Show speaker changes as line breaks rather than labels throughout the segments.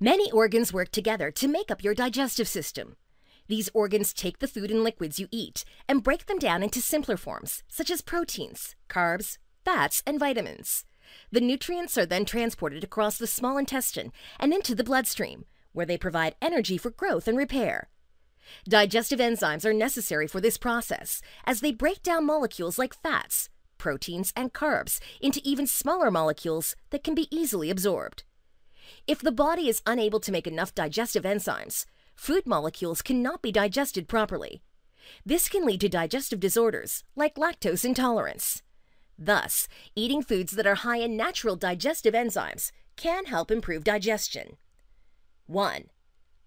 Many organs work together to make up your digestive system. These organs take the food and liquids you eat and break them down into simpler forms, such as proteins, carbs, fats, and vitamins. The nutrients are then transported across the small intestine and into the bloodstream, where they provide energy for growth and repair. Digestive enzymes are necessary for this process, as they break down molecules like fats, proteins, and carbs into even smaller molecules that can be easily absorbed. If the body is unable to make enough digestive enzymes, food molecules cannot be digested properly. This can lead to digestive disorders like lactose intolerance. Thus, eating foods that are high in natural digestive enzymes can help improve digestion. 1.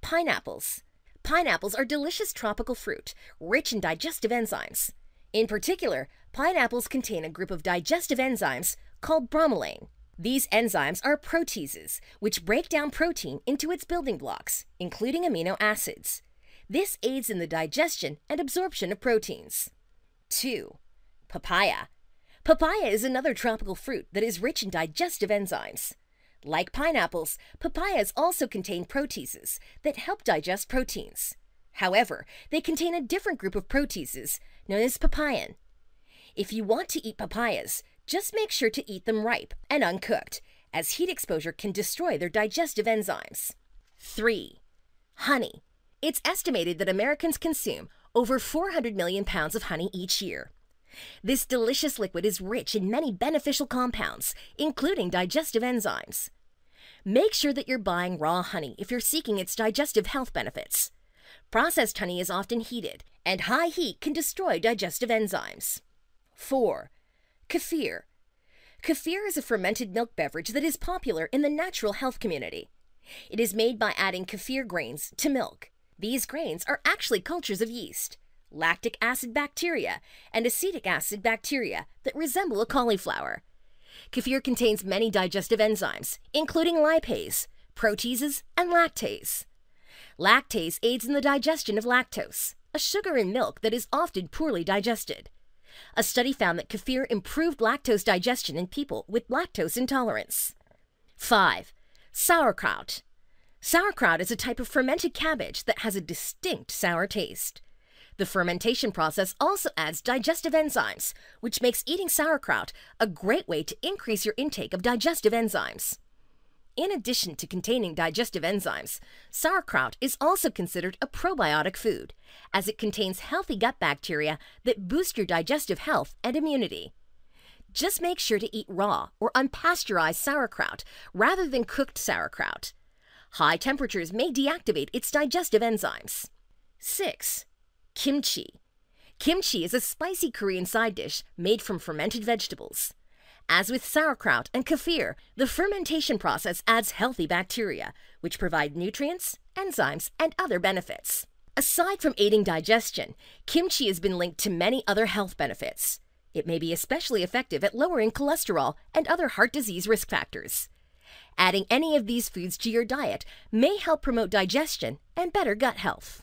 Pineapples. Pineapples are delicious tropical fruit, rich in digestive enzymes. In particular, pineapples contain a group of digestive enzymes called bromelain. These enzymes are proteases, which break down protein into its building blocks, including amino acids. This aids in the digestion and absorption of proteins. 2. Papaya. Papaya is another tropical fruit that is rich in digestive enzymes. Like pineapples, papayas also contain proteases that help digest proteins. However, they contain a different group of proteases known as papain. If you want to eat papayas, just make sure to eat them ripe and uncooked, as heat exposure can destroy their digestive enzymes. 3. Honey. It's estimated that Americans consume over 400 million pounds of honey each year. This delicious liquid is rich in many beneficial compounds, including digestive enzymes. Make sure that you're buying raw honey if you're seeking its digestive health benefits. Processed honey is often heated, and high heat can destroy digestive enzymes. 4. Kefir. Kefir is a fermented milk beverage that is popular in the natural health community. It is made by adding kefir grains to milk. These grains are actually cultures of yeast, lactic acid bacteria, and acetic acid bacteria that resemble a cauliflower. Kefir contains many digestive enzymes, including lipase, proteases, and lactase. Lactase aids in the digestion of lactose, a sugar in milk that is often poorly digested. A study found that kefir improved lactose digestion in people with lactose intolerance. 5. Sauerkraut. Sauerkraut is a type of fermented cabbage that has a distinct sour taste. The fermentation process also adds digestive enzymes, which makes eating sauerkraut a great way to increase your intake of digestive enzymes. In addition to containing digestive enzymes, sauerkraut is also considered a probiotic food, as it contains healthy gut bacteria that boost your digestive health and immunity. Just make sure to eat raw or unpasteurized sauerkraut rather than cooked sauerkraut. High temperatures may deactivate its digestive enzymes. 6. Kimchi. Kimchi is a spicy Korean side dish made from fermented vegetables. As with sauerkraut and kefir, the fermentation process adds healthy bacteria, which provide nutrients, enzymes, and other benefits. Aside from aiding digestion, kimchi has been linked to many other health benefits. It may be especially effective at lowering cholesterol and other heart disease risk factors. Adding any of these foods to your diet may help promote digestion and better gut health.